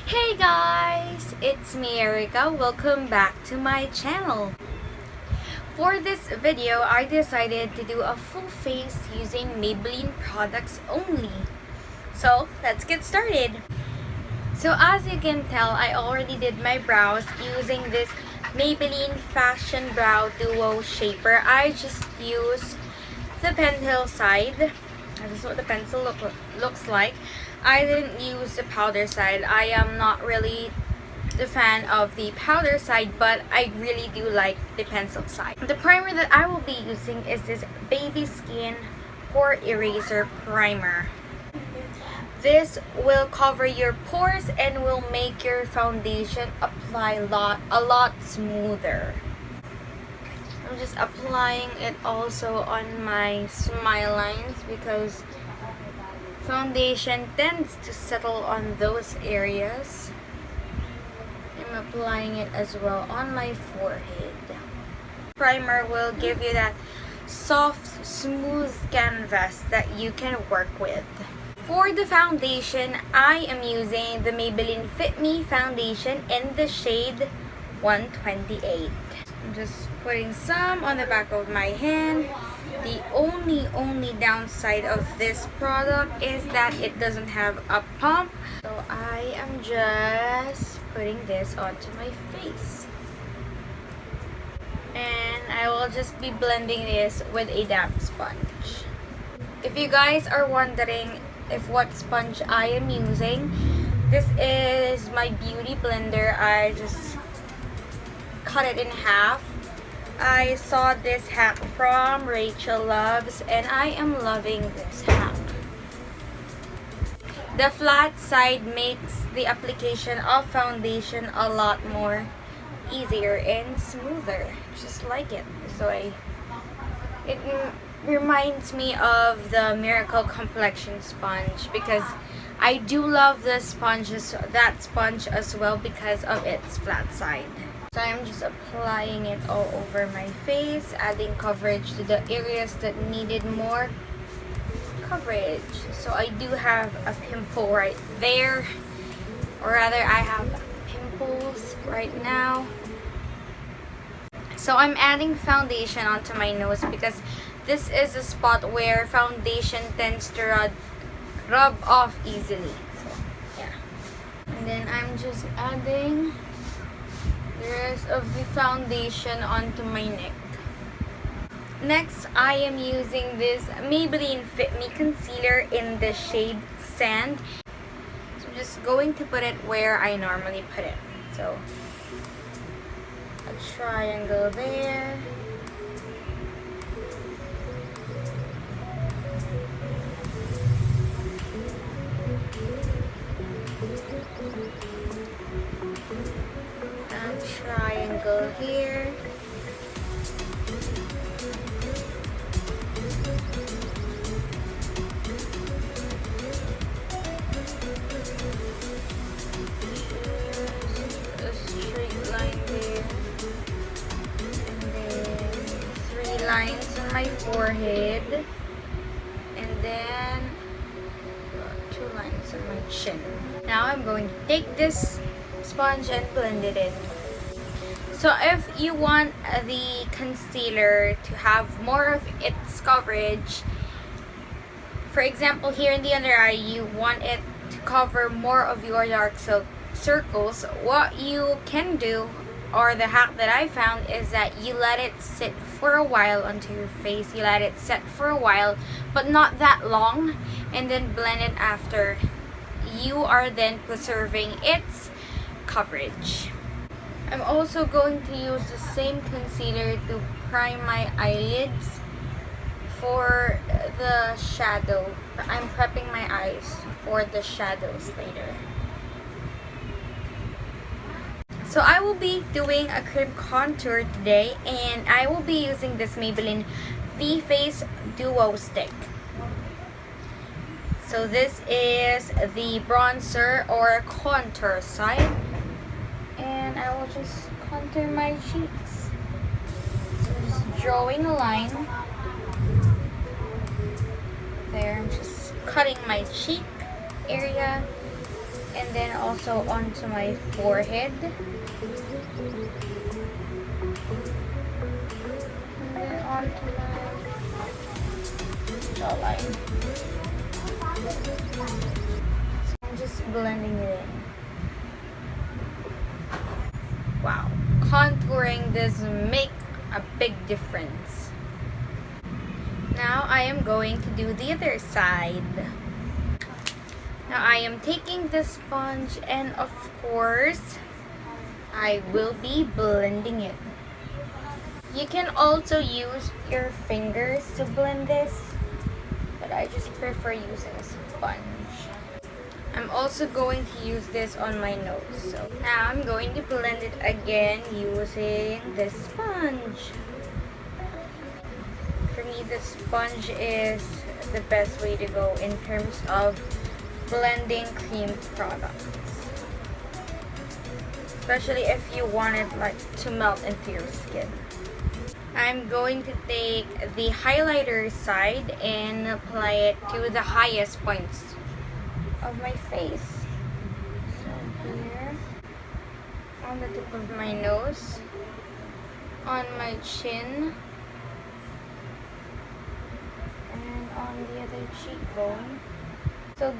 Hey guys, it's me Erica. Welcome back to my channel. For this video, I decided to do a full face using Maybelline products only. So let's get started. So as you can tell, I already did my brows using this Maybelline Fashion Brow Duo Shaper. I just used the pencil side. This is what the pencil looks like. I didn't use the powder side. I am not really the fan of the powder side, but I really do like the pencil side. The primer that I will be using is this Baby Skin Pore Eraser Primer. This will cover your pores and will make your foundation apply a lot smoother. I'm just applying it also on my smile lines because foundation tends to settle on those areas. I'm applying it as well on my forehead. Primer will give you that soft, smooth canvas that you can work with. For the foundation, I am using the Maybelline Fit Me foundation in the shade 128. I'm just putting some on the back of my hand. The only downside of this product is that it doesn't have a pump. So I am just putting this onto my face. And I will just be blending this with a damp sponge. If you guys are wondering what sponge I am using, this is my beauty blender. I just cut it in half. I saw this hack from Rachel Loves and I am loving this hack. The flat side makes the application of foundation a lot more easier and smoother, just like it. So it reminds me of the Miracle Complexion sponge because I do love that sponge as well because of its flat side. So I'm just applying it all over my face, adding coverage to the areas that needed more coverage. So I do have a pimple right there, or rather I have pimples right now. So I'm adding foundation onto my nose because this is a spot where foundation tends to rub off easily. So yeah. And then I'm just adding the rest of the foundation onto my neck. Next, I am using this Maybelline Fit Me concealer in the shade Sand. So I'm just going to put it where I normally put it. So a triangle there. Triangle here. A straight line there. And then 3 lines on my forehead. And then 2 lines on my chin. Now I'm going to take this sponge and blend it in. So if you want the concealer to have more of its coverage, for example here in the under eye, you want it to cover more of your dark circles, what you can do, or the hack that I found, is that you let it sit for a while onto your face. You let it set for a while, but not that long, and then blend it after. You are then preserving its coverage. I'm also going to use the same concealer to prime my eyelids for the shadow. I'm prepping my eyes for the shadows later. So I will be doing a cream contour today, and I will be using this Maybelline V-Face Duo Stick. So this is the bronzer or contour side. And I will just contour my cheeks. So I'm just drawing a line there. I'm just cutting my cheek area and then also onto my forehead. And then onto my jawline. So I'm just blending it in. Wow, contouring does make a big difference. Now I am going to do the other side. Now I am taking the sponge and of course I will be blending it. You can also use your fingers to blend this, but I just prefer using a sponge. I'm also going to use this on my nose. So now I'm going to blend it again using the sponge. For me, the sponge is the best way to go in terms of blending cream products. Especially if you want it like to melt into your skin. I'm going to take the highlighter side and apply it to the highest points of my face. So here, on the tip of my nose, on my chin, and on the other cheekbone. So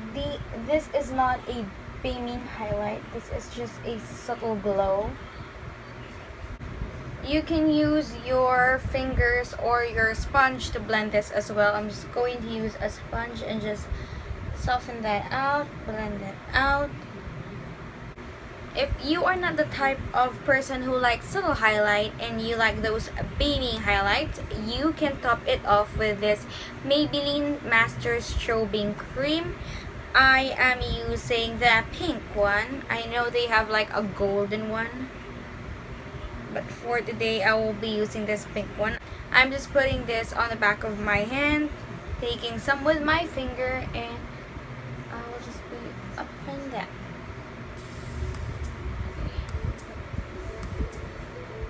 this is not a beaming highlight, this is just a subtle glow. You can use your fingers or your sponge to blend this as well. I'm just going to use a sponge and just soften that out, blend it out. If you are not the type of person who likes subtle highlight and you like those beaming highlights, you can top it off with this Maybelline Master Strobbing cream. I am using the pink one. I know they have like a golden one, but for today I will be using this pink one. I'm just putting this on the back of my hand, taking some with my finger, and I will just be up and down.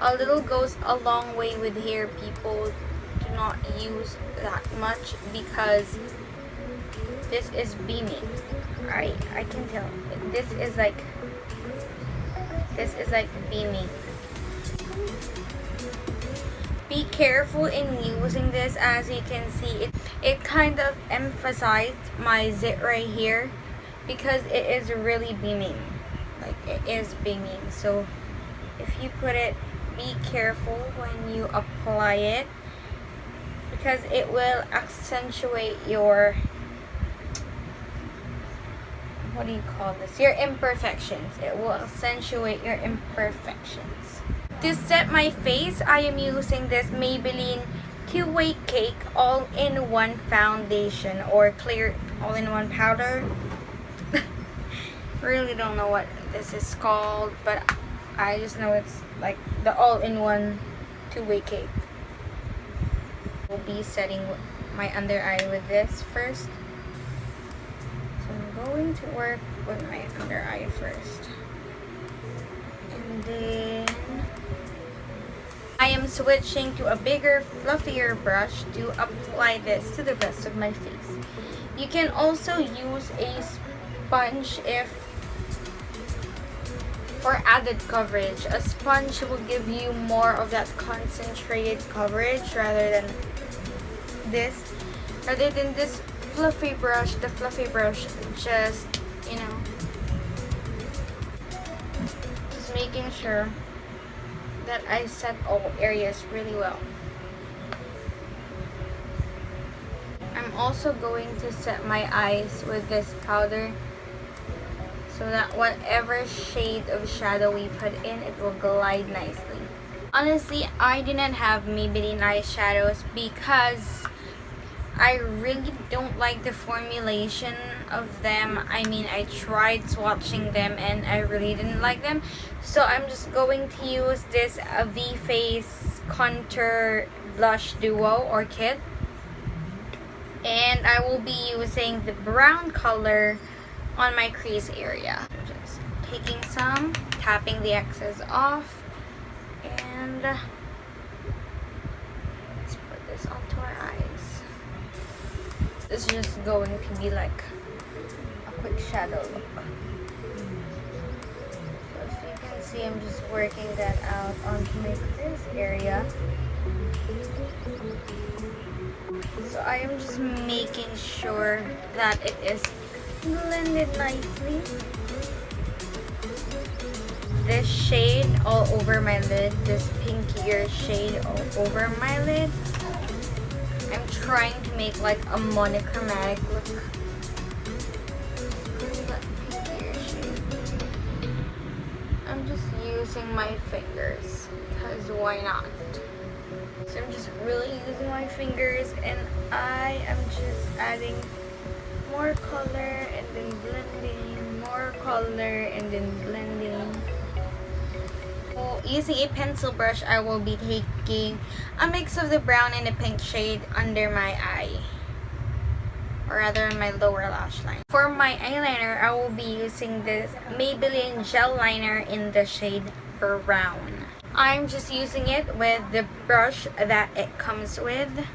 A little goes a long way with hair. People do not use that much because this is beaming. I can tell. This is like beaming. Be careful in using this. As you can see, it kind of emphasized my zit right here because it is really beaming. Like it is beaming. So if you put it, be careful when you apply it because it will accentuate your, what do you call this? Your imperfections. It will accentuate your imperfections. To set my face, I am using this Maybelline Two-Way Cake All-in-One Foundation or Clear All-in-One Powder. Really don't know what this is called, but I just know it's like the all-in-one two-way cake. We'll be setting my under eye with this first. So I'm going to work with my under eye first. And then I am switching to a bigger, fluffier brush to apply this to the rest of my face. You can also use a sponge for added coverage. A sponge will give you more of that concentrated coverage rather than this fluffy brush. The fluffy brush just, just making sure that I set all areas really well. I'm also going to set my eyes with this powder so that whatever shade of shadow we put in, it will glide nicely. Honestly, I do not have Maybelline eyeshadows because I really don't like the formulation of them. I mean, I tried swatching them and I really didn't like them. So I'm just going to use this V-Face Contour Blush Duo or Kit. And I will be using the brown color on my crease area. Just taking some, tapping the excess off, and let's put this onto our eyes. This is just going to be like a quick shadow look. see, I'm just working that out onto my crease area. So I am just making sure that it is blended nicely. This shade all over my lid, this pinkier shade all over my lid, I'm trying to make like a monochromatic look. That pinkier shade. I'm just using my fingers because why not? So I'm just really using my fingers and I am just adding more color and then blending, more color and then blending. So using a pencil brush, I will be taking a mix of the brown and the pink shade under my eye, or rather my lower lash line. For my eyeliner, I will be using this Maybelline gel liner in the shade brown. I'm just using it with the brush that it comes with,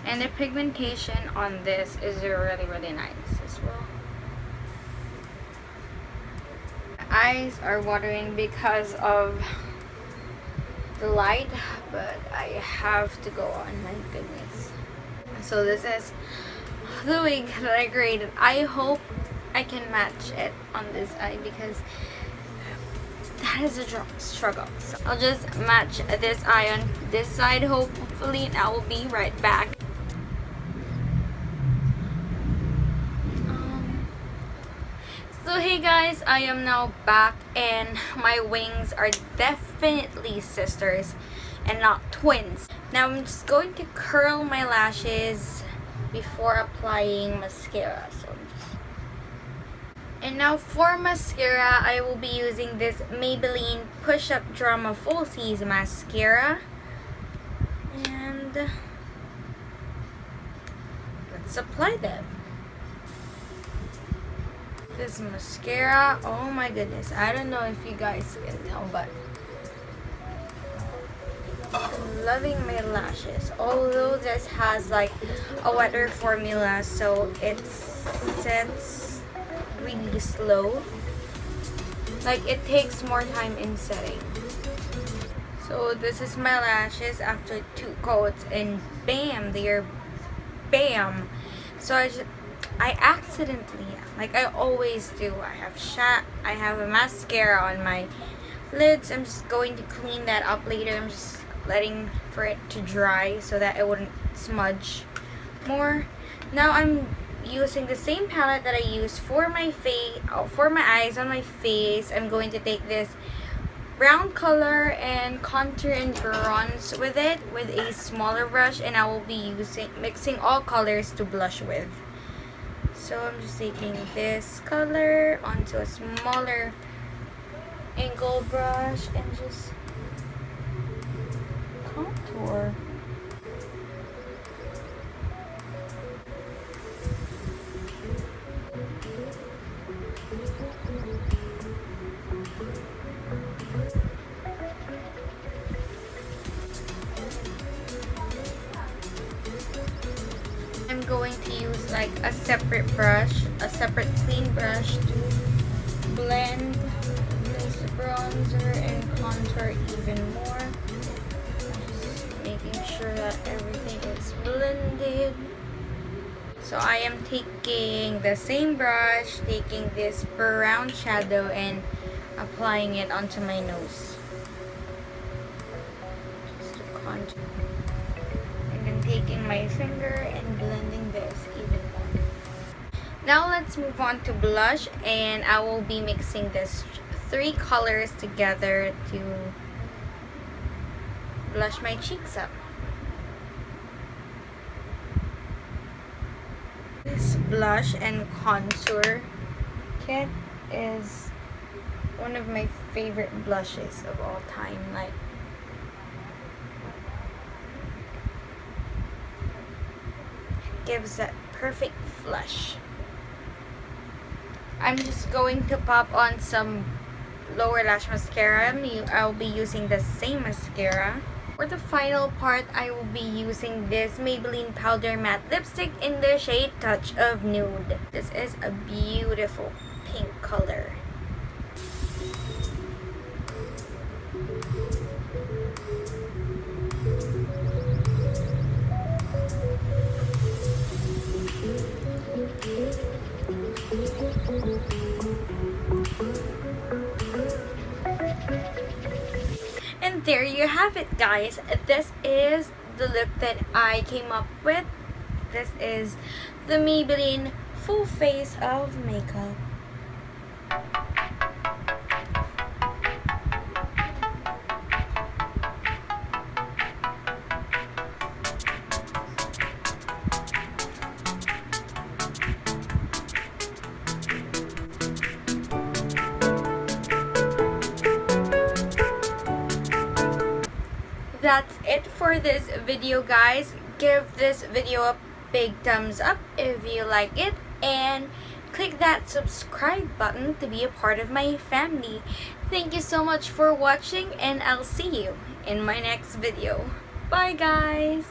and the pigmentation on this is really nice as well. My eyes are watering because of the light, but I have to go on, my goodness. So this is the wig that I created. I hope I can match it on this eye because that is a struggle. So I'll just match this eye on this side hopefully, and I will be right back. So hey guys, I am now back and my wings are definitely sisters and not twins. Now I'm just going to curl my lashes before applying mascara. And now for mascara, I will be using this Maybelline Push Up Drama Falsies mascara. And let's apply them. This mascara, oh my goodness, I don't know if you guys can tell, but I'm loving my lashes. Although this has like a wetter formula, so it sets really slow. Like it takes more time in setting. So this is my lashes after 2 coats, and bam, they are bam. So I accidentally, like I always do, I have a mascara on my lids. I'm just going to clean that up later. I'm just letting for it to dry so that it wouldn't smudge more. Now I'm using the same palette that I used for my face, for my eyes on my face. I'm going to take this brown color and contour and bronze with it with a smaller brush, and I will be mixing all colors to blush with. So I'm just taking this color onto a smaller angle brush and just contour. I'm going to use like a separate brush, a separate clean brush to blend this bronzer and contour even more. Just making sure that everything is blended. So I am taking the same brush, taking this brown shadow and applying it onto my nose. Just to contour. Taking my finger and blending this even more. Now let's move on to blush, and I will be mixing this 3 colors together to blush my cheeks up. This blush and contour kit is one of my favorite blushes of all time. Like, gives that perfect flush. I'm just going to pop on some lower lash mascara. I'll be using the same mascara. For the final part, I will be using this Maybelline Powder Matte Lipstick in the shade Touch of Nude. This is a beautiful pink color. there you have it, guys. This is the look that I came up with. This is the Maybelline full face of makeup. That's it for this video, guys. Give this video a big thumbs up if you like it, and click that subscribe button to be a part of my family. Thank you so much for watching, and I'll see you in my next video. Bye, guys!